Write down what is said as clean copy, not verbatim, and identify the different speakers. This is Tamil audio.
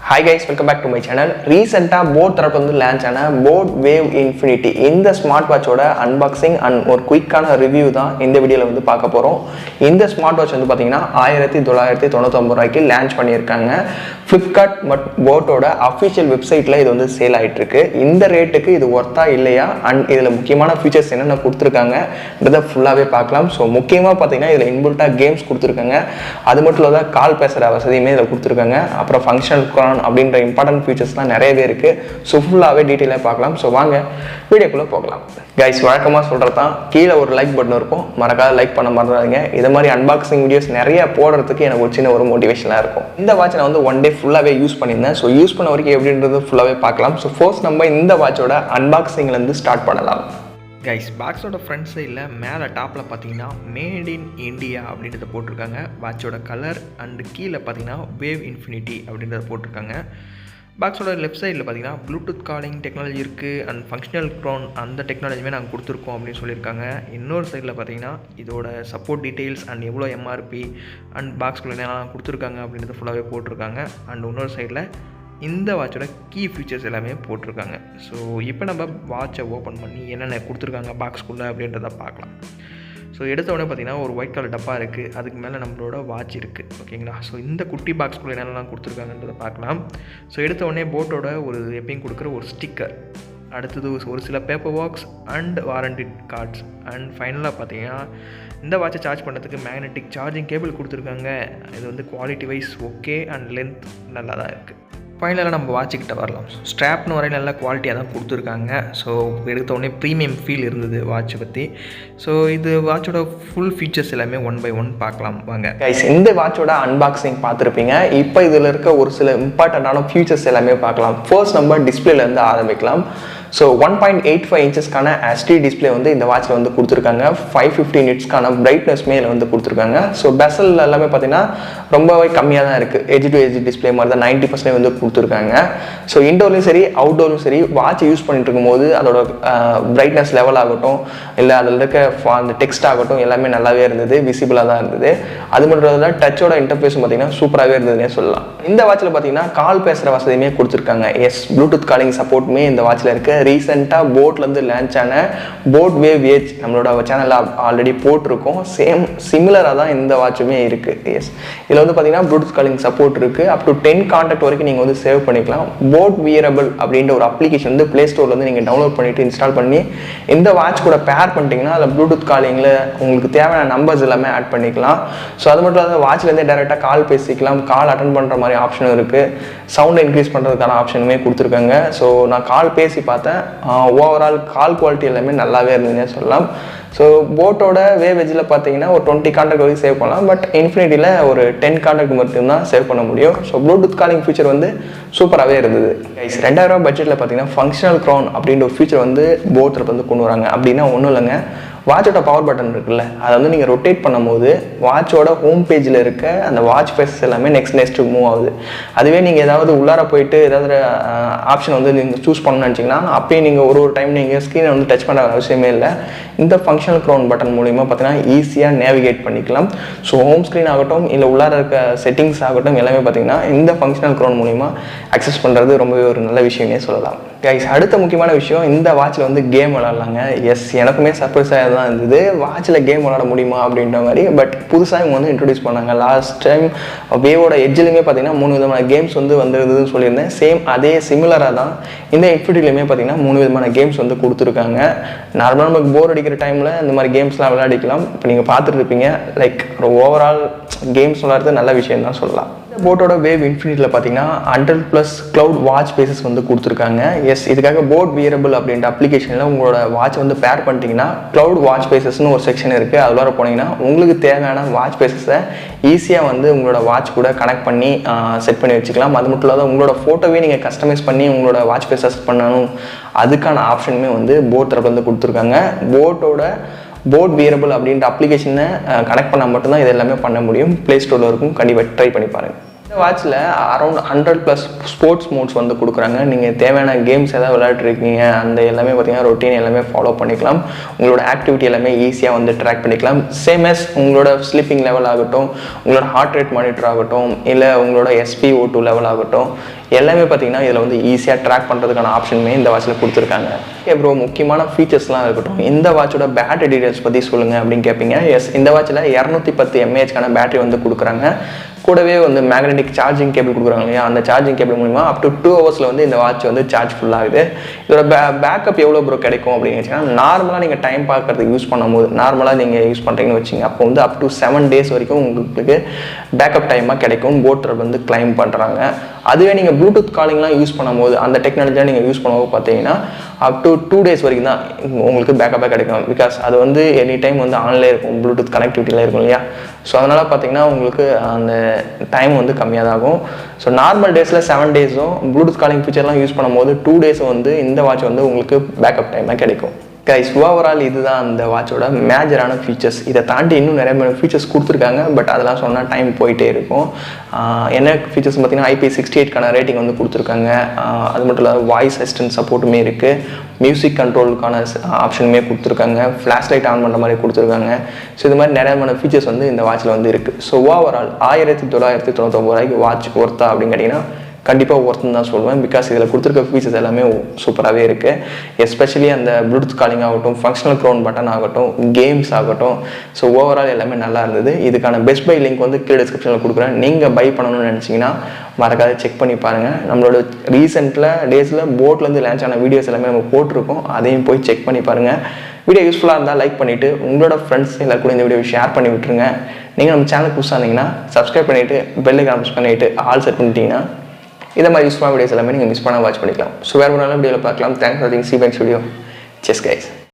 Speaker 1: Hi guys, welcome back to my channel. Recently, boAt launch boAt Wave Infinity. இந்த ஸ்மார்ட் வாட்சோட அன்பாக்சிங் அண்ட் ஒரு குயிக்கான ரிவ்யூ தான் இந்த வீடியோவில் வந்து பார்க்க போகிறோம். இந்த ஸ்மார்ட் வாட்ச் வந்து பார்த்தீங்கன்னா 1999 ரூபாய்க்கு லான்ச் பண்ணியிருக்காங்க. ஃப்ளிப்கார்ட் மற்றும் boAtோட அஃபிஷியல் வெப்சைட்டில் இது வந்து சேல் ஆகிட்டு இருக்கு. இந்த ரேட்டுக்கு இது ஒர்த்தா இல்லையா அண்ட் இதில் முக்கியமான ஃபீச்சர்ஸ் என்னென்ன கொடுத்துருக்காங்கன்றதை ஃபுல்லாகவே பார்க்கலாம். ஸோ முக்கியமாக பார்த்தீங்கன்னா இதில் இன்புல்ட்டாக கேம்ஸ் கொடுத்துருக்காங்க. அது மட்டும் இல்லாத கால் பேசுகிற வசதியுமே இதில் கொடுத்துருக்காங்க. அப்புறம் ஃபங்க்ஷனல் அப்படின்ற இம்பார்ட்டன்ட் ஃபீச்சர்ஸ்லாம் நிறையவே இருக்கு. ஸோ ஃபுல்லாகவே டீட்டெயிலாக பார்க்கலாம். ஸோ வாங்க வீடியோக்குள்ளே போகலாம். கைஸ், வழக்கமாக சொல்கிறது தான், கீழே ஒரு லைக் பட்டன் இருக்கும், மறக்காத லைக் பண்ண மறந்துடாதீங்க. இது மாதிரி அன்பாக்சிங் வீடியோஸ் நிறைய போடுறதுக்கு எனக்கு ஒரு சின்ன ஒரு மோட்டிவேஷனாக இருக்கும். இந்த வாட்சை நான் வந்து ஒன் டே ஃபுல்லாகவே யூஸ் பண்ணியிருந்தேன். ஸோ யூஸ் பண்ண வரைக்கும் எப்படின்றது ஃபுல்லாகவே பார்க்கலாம். ஸோ ஃபர்ஸ்ட் நம்ம இந்த வாட்சோட அன்பாக்சிங்லேருந்து ஸ்டார்ட் பண்ணலாம். கைஸ், பாக்ஸோட ஃப்ரண்ட் சைடில் மேலே டாப்பில் பார்த்தீங்கன்னா மேட் இன் இண்டியா அப்படின்றத போட்டிருக்காங்க. வாட்சோட கலர் அண்டு கீழே பார்த்தீங்கன்னா வேவ் இன்ஃபினிட்டி அப்படின்றத போட்டிருக்காங்க. பாக்ஸோட லெஃப்ட் சைடில் பார்த்தீங்கன்னா ப்ளூடூத் காலிங் டெக்னாலஜி இருக்குது அண்ட் ஃபங்க்ஷனல் க்ரோன் அந்த டெக்னாலஜியுமே நாங்கள் கொடுத்துருக்கோம் அப்படின்னு சொல்லியிருக்காங்க. இன்னொரு சைடில் பார்த்தீங்கன்னா இதோட சப்போர்ட் டீட்டெயில்ஸ் அண்ட் எவ்வளோ எம்ஆர்பி அண்ட் பாக்ஸ்குள்ளே என்னெல்லாம் கொடுத்துருக்காங்க அப்படின்றத ஃபுல்லாகவே போட்டிருக்காங்க. அண்ட் இன்னொரு சைடில் இந்த வாட்சோட கீ ஃபீச்சர்ஸ் எல்லாமே போட்டிருக்காங்க. ஸோ இப்போ நம்ம வாட்சை ஓப்பன் பண்ணி என்னென்ன கொடுத்துருக்காங்க பாக்ஸ்குள்ளே அப்படின்றத பார்க்கலாம். ஸோ எடுத்த உடனே பார்த்திங்கன்னா ஒரு ஒயிட் கலர் டப்பா இருக்குது, அதுக்கு மேலே நம்மளோட வாட்ச் இருக்குது. ஓகேங்களா? ஸோ இந்த குட்டி பாக்ஸ்குள்ளே என்னென்னலாம் கொடுத்துருக்காங்கன்றதை பார்க்கலாம். ஸோ எடுத்த உடனே போட்டோட ஒரு எப்பயும் கொடுக்குற ஒரு ஸ்டிக்கர், அடுத்தது ஒரு சில paper works and warranty cards and ஃபைனலாக பார்த்தீங்கன்னா இந்த வாட்சை சார்ஜ் பண்ணுறதுக்கு மேக்னெட்டிக் சார்ஜிங் கேபிள் கொடுத்துருக்காங்க. இது வந்து quality wise okay and length நல்லா தான் இருக்குது. ஃபைனலாக நம்ம வாட்சிக்கிட்ட வரலாம். ஸ்ட்ராப்னு வரையில் நல்லா குவாலிட்டியாக தான் கொடுத்துருக்காங்க. ஸோ எடுத்த உடனே ப்ரீமியம் ஃபீல் இருந்தது வாட்சை பற்றி. ஸோ இது வாட்சோட ஃபுல் ஃபீச்சர்ஸ் எல்லாமே ஒன் பை ஒன் பார்க்கலாம் வாங்க. கைஸ், இந்த வாட்சோட அன்பாக்சிங் பார்த்துருப்பீங்க. இப்போ இதில் இருக்க ஒரு சில இம்பார்ட்டண்ட்டான ஃபீச்சர்ஸ் எல்லாமே பார்க்கலாம். ஃபர்ஸ்ட் நம்ம டிஸ்பிளேலேருந்து ஆரம்பிக்கலாம். ஸோ 1.85 இன்ச்சஸ்க்கான HD டிஸ்பிளே வந்து இந்த வாட்சில் வந்து கொடுத்துருக்காங்க. 550 நிட்ஸ்க்கான பிரைட்னஸ் மேலே வந்து கொடுத்துருக்காங்க. ஸோ பெசல் எல்லாமே பார்த்தீங்கன்னா ரொம்பவே கம்மியாக தான் இருக்குது. எட்ஜ் டு எட்ஜ் டிஸ்பிளே மாதிரி தான் 90% வந்து கொடுத்துருக்காங்க. ஸோ இன்டோர்லையும் சரி அவுட்டோர்லையும் சரி வாட்ச் யூஸ் பண்ணிட்டு இருக்கும்போது அதோட பிரைட்னஸ் லெவல் ஆகட்டும், இல்லை அதில் இருக்க அந்த டெக்ஸ்ட் ஆகட்டும் எல்லாமே நல்லாவே இருந்தது, விசிபிளாக தான் இருந்தது. அது மட்டும் இல்லை டச்சோட இன்டர்ஃபேஸும் பார்த்தீங்கன்னா சூப்பராகவே இருந்ததுன்னே சொல்லலாம். இந்த வாட்சில் பார்த்தீங்கன்னா கால் பேசுகிற வசதியுமே கொடுத்துருக்காங்க. ப்ளூடூத் காலிங் சப்போர்ட்டுமே இந்த வாட்சில் இருக்குது. ரீசெண்டாக போட்லேருந்து லான்ச் ஆன போAt Wave Edge நம்மளோட சேனலில் ஆல்ரெடி போட்டிருக்கோம். சிமிலராக தான் இந்த வாட்சுமே இருக்குது. இதில் வந்து பார்த்தீங்கன்னா ப்ளூடூத் காலிங் சப்போர்ட் இருக்குது. அப் டு 10 கான்டாக்ட் வரைக்கும் நீங்கள் வந்து சேவ் பண்ணிக்கலாம். boAt Wearable அப்படின்ற ஒரு அப்ளிகேஷன் வந்து ப்ளே ஸ்டோர்லேருந்து நீங்கள் டவுன்லோட் பண்ணிவிட்டு இன்ஸ்டால் பண்ணி இந்த வாட்ச் கூட பேர் பண்ணிட்டீங்கன்னா அதில் ப்ளூடூத் காலிங்கில் உங்களுக்கு தேவையான நம்பர்ஸ் எல்லாமே ஆட் பண்ணிக்கலாம். ஸோ அது மட்டும் இல்லாத வாட்ச்லேருந்தே டேரெக்டாக கால் பேசிக்கலாம். கால் அட்டன் பண்ணுற மாதிரி ஆப்ஷனும் இருக்குது. சவுண்டை இன்க்ரீஸ் பண்ணுறதுக்கான ஆப்ஷனுமே கொடுத்துருக்காங்க. ஸோ நான் கால் பேசி பார்த்தேன். ஓவரால் கால் குவாலிட்டி எல்லாமே நல்லாவே இருந்ததுன்னே சொல்லலாம். ஸோ போட்டோட வேவ் எட்ஜில் பார்த்தீங்கன்னா ஒரு 20 கான்டாக்ட் வரைக்கும் சேவ் பண்ணலாம். பட் இன்ஃபினிட்டியில் ஒரு 10 கான்டாக்ட் மட்டும்தான் சேவ் பண்ண முடியும். ஸோ ப்ளூடூத் காலிங் ஃபீச்சர் வந்து சூப்பராகவே இருந்தது. கைஸ், 2000 ரூபா பட்ஜெட்டில் பார்த்தீங்கன்னா ஃபங்க்ஷனல் க்ரௌன் அப்படின்ற ஒரு ஃபீச்சர் வந்து போட்டில் வந்து கொண்டு வராங்க. அப்படின்னா ஒன்றும் இல்லைங்க, வாட்சோட பவர் பட்டன் இருக்குல்ல, அதை வந்து நீங்கள் ரொட்டேட் பண்ணும்போது வாட்சோட ஹோம் பேஜில் இருக்க அந்த வாட்ச் ஃபேஸஸ் எல்லாமே நெக்ஸ்ட் மூவ் ஆகுது. அதுவே நீங்கள் ஏதாவது உள்ளார போயிட்டு ஏதாவது ஆப்ஷன் வந்து நீங்கள் சூஸ் பண்ணணும்னு நினச்சிங்கன்னா அப்பயே நீங்கள் ஒரு டைம் நீங்கள் ஸ்க்ரீனை வந்து டச் பண்ணுற அவசியமே இல்லை. இந்த ஃபங்க்ஷனல் க்ரௌன் பட்டன் மூலிமா பார்த்தீங்கன்னா ஈஸியாக நேவிகேட் பண்ணிக்கலாம். ஸோ ஹோம் ஸ்க்ரீன் ஆகட்டும் இல்லை உள்ளார இருக்க செட்டிங்ஸ் ஆகட்டும் எல்லாமே பார்த்தீங்கன்னா இந்த ஃபங்க்ஷனல் க்ரௌன் மூலிமா அக்சஸ் பண்ணுறது ரொம்பவே ஒரு நல்ல விஷயமே சொல்லலாம். கைஸ், அடுத்த முக்கியமான விஷயம், இந்த வாட்சில் வந்து கேம் விளாட்லாங்க. எனக்குமே சர்ப்ரைஸாக தான் இருந்தது, வாட்சில் கேம் விளாட முடியுமா அப்படின்ற மாதிரி. பட் புதுசாக இவங்க வந்து இன்ட்ரடியூஸ் பண்ணாங்க. லாஸ்ட் டைம் வேவோட எட்ஜிலுமே பார்த்தீங்கன்னா 3 விதமான கேம்ஸ் வந்து வந்திருந்ததுன்னு சொல்லியிருந்தேன். சேம் அதே சிமிலராக தான் இந்த இன்ஃபினிட்டிலையுமே பார்த்தீங்கன்னா 3 விதமான கேம்ஸ் வந்து கொடுத்துருக்காங்க. நார்மலாக நமக்கு போர் அடிக்கிற டைமில் இந்த மாதிரி கேம்ஸ்லாம் விளையாடிக்கலாம். இப்போ நீங்கள் பார்த்துட்டு இருப்பீங்க. லைக் ஒரு ஓவரால் கேம்ஸ் விளாட்றது நல்ல விஷயம் தான் சொல்லலாம். போட்டோட வேவ் இன்ஃபினிட்டியில் பார்த்தீங்கன்னா 100+ க்ளவுட் வாட்ச் பேசஸ் வந்து கொடுத்துருக்காங்க. இதுக்காக boAt Wearable அப்படின்ற அப்ளிகேஷனில் உங்களோட வாட்ச் வந்து பேர் பண்ணிட்டீங்கன்னா க்ளவுட் வாட்ச் பேசஸ்னு ஒரு செக்ஷன் இருக்குது. அதில் போனீங்கன்னா உங்களுக்கு தேவையான வாட்ச் பேசஸை ஈஸியாக வந்து உங்களோட வாட்ச் கூட கனெக்ட் பண்ணி செட் பண்ணி வச்சுக்கலாம். அது மட்டும் இல்லாத உங்களோட ஃபோட்டோவே நீங்கள் கஸ்டமைஸ் பண்ணி உங்களோட வாட்ச் பேசஸ் பண்ணணும், அதுக்கான ஆப்ஷனுமே வந்து போட் வந்து கொடுத்துருக்காங்க. boAt Wearable அப்படின்ற அப்ளிகேஷனை கனெக்ட் பண்ணால் மட்டும்தான் இது எல்லாமே பண்ண முடியும். ப்ளே ஸ்டோரில் இருக்கும், கண்டிப்பாக ட்ரை பண்ணி பாருங்கள். வாட்சில் அரௌண்ட் 100+ ஸ்போர்ட்ஸ் மோட்ஸ் வந்து கொடுக்குறாங்க. நீங்கள் தேவையான கேம்ஸ் ஏதாவது விளையாட்டுருக்கீங்க அந்த எல்லாமே பார்த்தீங்கன்னா ரொட்டீன் எல்லாமே ஃபாலோ பண்ணிக்கலாம். உங்களோட ஆக்டிவிட்டி எல்லாமே ஈஸியாக வந்து ட்ராக் பண்ணிக்கலாம். சேம் உங்களோட ஸ்லீப்பிங் லெவல் ஆகட்டும், உங்களோட ஹார்ட் ரேட் மானிட்டர் ஆகட்டும், இல்லை உங்களோட SpO2 லெவல் ஆகட்டும், எல்லாமே பார்த்தீங்கன்னா இதில் வந்து ஈஸியாக ட்ராக் பண்ணுறதுக்கான ஆப்ஷனுமே இந்த வாட்சில் கொடுத்துருக்காங்க. ப்ரோ முக்கியமான ஃபீச்சர்ஸ்லாம் இருக்கட்டும், இந்த வாட்சோட பேட்டரி டீடைல்ஸ் பற்றி சொல்லுங்கள் அப்படின்னு கேட்பீங்க. இந்த வாட்சில் 210 mAh பேட்டரி வந்து கொடுக்குறாங்க. கூடவே வந்து மேக்னெட்டிக் சார்ஜிங் கேபிள் கொடுக்குறாங்க இல்லையா, அந்த சார்ஜிங் கேபிள் மூலிமா அப் டு 2 hours வந்து இந்த வாட்ச் வந்து சார்ஜ் ஃபுல் ஆகுது. இதோட பேக்கப் எவ்வளோ ப்ரோ கிடைக்கும் அப்படின்னு வச்சிங்கன்னா, நார்மலாக நீங்கள் டைம் பார்க்கறதுக்கு யூஸ் பண்ணும்போது நார்மலாக நீங்கள் யூஸ் பண்ணுறீங்கன்னு வச்சிங்க, அப்போ வந்து அப் டு 7 days வரைக்கும் உங்களுக்கு பேக்கப் டைமாக கிடைக்கும் boAt வந்து கிளைம் பண்ணுறாங்க. அதுவே நீங்கள் ப்ளூடூத் காலிங்லாம் யூஸ் பண்ணும்போது அந்த டெக்னாலஜியாக நீங்கள் யூஸ் பண்ணும்போது பார்த்தீங்கன்னா அப் டு 2 days வரைக்கும் தான் உங்களுக்கு பேக்கப்பாக கிடைக்கும். பிகாஸ் அது வந்து எனி டைம் வந்து ஆன்லேயே இருக்கும், ப்ளூடூத் கனெக்டிவிட்டியில் இருக்கும் இல்லையா. ஸோ அதனால் பார்த்தீங்கன்னா உங்களுக்கு அந்த டைம் வந்து கம்மியாக தான் ஆகும். ஸோ நார்மல் டேஸில் 7 days-ம் ப்ளூடூத் காலிங் ஃபீச்சர்லாம் யூஸ் பண்ணும்போது 2 days வந்து இந்த வாட்ச் வந்து உங்களுக்கு பேக்கப் டைமாக கிடைக்கும். கைஸ் ஓவரால் இதுதான் அந்த வாட்சோட மேஜரான ஃபீச்சர்ஸ். இதை தாண்டி இன்னும் நிறைய ஃபீச்சர்ஸ் கொடுத்துருக்காங்க. பட் அதெல்லாம் சொன்னால் டைம் போயிட்டே இருக்கும். என்ன ஃபீச்சர்ஸ் பார்த்தீங்கன்னா IP68 ரேட்டிங் வந்து கொடுத்துருக்காங்க. அது மட்டும் இல்லாத வாய்ஸ் அசிஸ்டன்ட் சப்போர்ட்டுமே இருக்குது. மியூசிக் கண்ட்ரோலுக்கான ஆப்ஷனுமே கொடுத்துருக்காங்க. ஃப்ளாஷ் லைட் ஆன் பண்ணுற மாதிரி கொடுத்துருக்காங்க. ஸோ இது மாதிரி நிறைய ஃபீச்சர்ஸ் வந்து இந்த வாட்சில் வந்து இருக்குது. ஸோ ஓவரால் 1999 வாட்ச் ஒர்த்தா அப்படின்னு கேட்டிங்கன்னா கண்டிப்பாக ஒர்த்துன்னு தான் சொல்லுவேன். பிகாஸ் இதில் கொடுத்துருக்க ஃபீச்சர்ஸ் எல்லாமே சூப்பராகவே இருக்குது. எஸ்பெஷலி அந்த ப்ளூடூத் காலிங் ஆகட்டும், ஃபங்க்ஷனல் க்ரௌன் பட்டன் ஆகட்டும், கேம்ஸ் ஆகட்டும், ஸோ ஓவரால் எல்லாமே நல்லா இருந்தது. இதுக்கான பெஸ்ட் பை லிங்க் வந்து கீழே டிஸ்கிரிப்ஷனில் கொடுக்குறேன். நீங்கள் பை பண்ணணும்னு நினச்சிங்கன்னா மறக்காத செக் பண்ணி பாருங்கள். நம்மளோட ரீசெண்டில் டேஸில் போட்லேருந்து லான்ச் ஆன வீடியோஸ் எல்லாமே நம்ம போட்டிருக்கோம், அதையும் போய் செக் பண்ணி பாருங்கள். வீடியோ யூஸ்ஃபுல்லாக இருந்தால் லைக் பண்ணிவிட்டு உங்களோட ஃப்ரெண்ட்ஸ் எல்லாரும் கூட இந்த வீடியோ ஷேர் பண்ணி விட்டுருங்க. நீங்கள் நம்ம சேனல் புதுசாக இருந்தீங்கன்னா சப்ஸ்கிரைப் பண்ணிவிட்டு பெல் ஐகான் ப்ரெஸ் பண்ணிவிட்டு ஆல் செட் பண்ணிட்டீங்கன்னா இந்த மாதிரி யூஸ்ஃபுல்லான வீடியோஸ் எல்லாமே நீங்கள் மிஸ் பண்ணால் வாட்ச் பண்ணிக்கலாம். ஸோ வேறு ஒரு நல்ல வீடியோவில் பார்க்கலாம். தேங்க்ஸ் ஃபார் வாட்சிங். See you next video. Cheers guys.